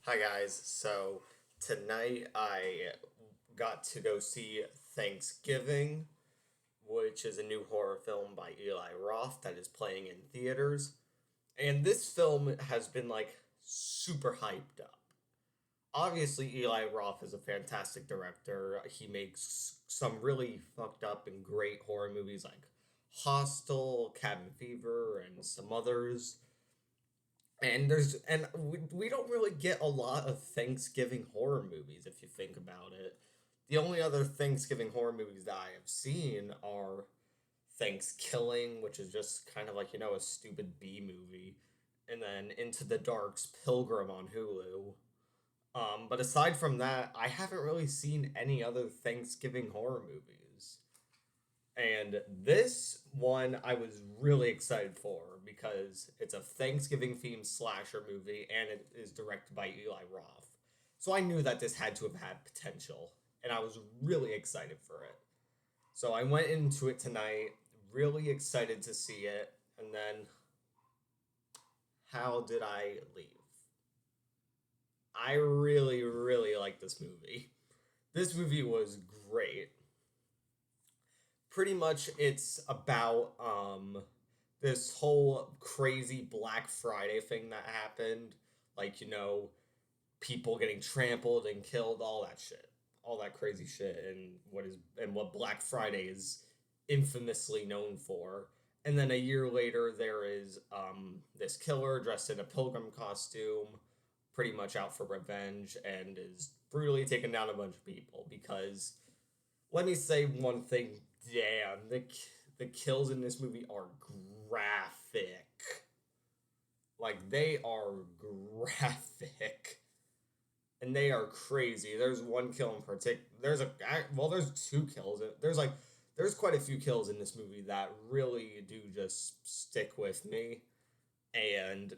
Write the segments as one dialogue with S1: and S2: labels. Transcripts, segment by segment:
S1: Hi guys. So tonight I got to go see Thanksgiving, which is a new horror film by Eli Roth that is playing in theaters. And this film has been like super hyped up. Obviously, Eli Roth is a fantastic director. He makes some really fucked up and great horror movies like Hostel, Cabin Fever, and some others. And we don't really get a lot of Thanksgiving horror movies if you think about it. The only other Thanksgiving horror movies that I have seen are Thanksgiving, which is just kind of like, a stupid B movie, and then Into the Dark's Pilgrim on Hulu. But aside from that, I haven't really seen any other Thanksgiving horror movies. And this one I was really excited for because it's a Thanksgiving themed slasher movie and it is directed by Eli Roth. So I knew that this had to have had potential and I was really excited for it. So I went into it tonight really excited to see it, and then how did I leave? I really really like this movie. This movie was great. Pretty much it's about this whole crazy Black Friday thing that happened, like people getting trampled and killed, all that shit, all that crazy shit, and what Black Friday is infamously known for. And then a year later, there is this killer dressed in a pilgrim costume, pretty much out for revenge, and is brutally taking down a bunch of people because let me say one thing. Damn, the kills in this movie are graphic. Like they are graphic, and they are crazy. There's one kill in particular. There's two kills. There's quite a few kills in this movie that really do just stick with me. And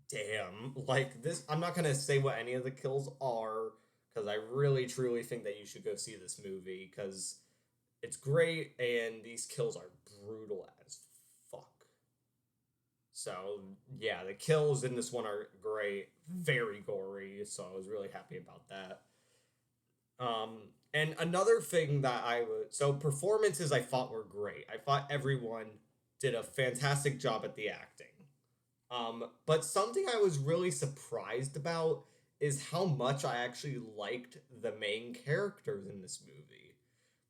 S1: damn, like this, I'm not gonna say what any of the kills are because I really truly think that you should go see this movie because it's great, and these kills are brutal as fuck. So yeah, the kills in this one are great, very gory. So I was really happy about that. And another thing that performances I thought were great. I thought everyone did a fantastic job at the acting. But something I was really surprised about is how much I actually liked the main characters in this movie,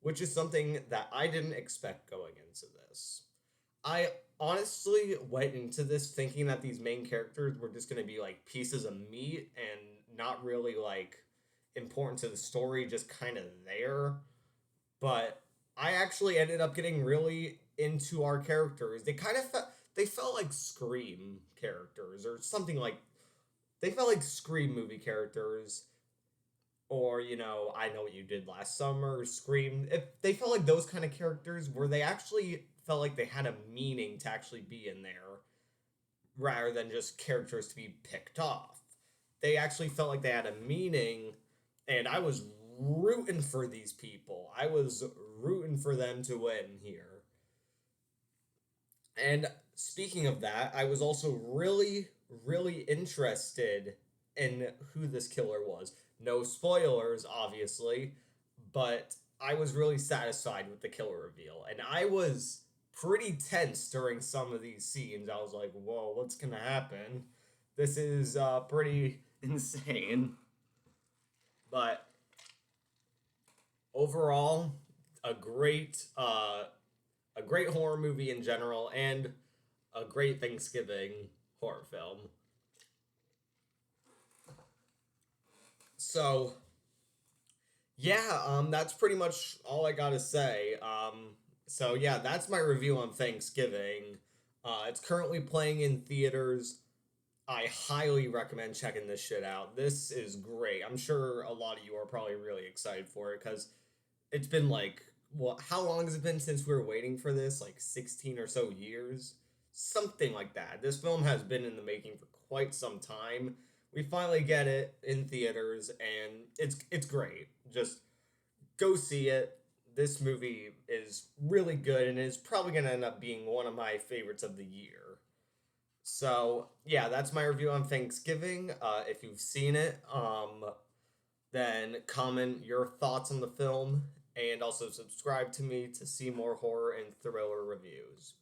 S1: which is something that I didn't expect going into this. I honestly went into this thinking that these main characters were just going to be like pieces of meat and not really like important to the story, just kind of there. But I actually ended up getting really into our characters. They felt like Scream characters or something like they felt like Scream movie characters, or I Know What You Did Last Summer, Scream. If they felt like those kind of characters where they actually felt like they had a meaning to actually be in there rather than just characters to be picked off. They actually felt like they had a meaning, and I was rooting for these people. I was rooting for them to win here. And speaking of that, I was also really, really interested in who this killer was. No spoilers, obviously, but I was really satisfied with the killer reveal. And I was pretty tense during some of these scenes. I was like, whoa, what's going to happen? This is pretty insane. But overall, a great, uh, a great horror movie in general, and a great Thanksgiving horror film. So yeah, that's pretty much all I gotta say. So yeah, that's my review on Thanksgiving. It's currently playing in theaters. I highly recommend checking this shit out. This is great. I'm sure a lot of you are probably really excited for it because it's been like, what? How long has it been since we were waiting for this? Like 16 or so years, something like that. This film has been in the making for quite some time. We finally get it in theaters, and it's great. Just go see it. This movie is really good, and is probably gonna end up being one of my favorites of the year. So yeah, that's my review on Thanksgiving. If you've seen it, then comment your thoughts on the film and also subscribe to me to see more horror and thriller reviews.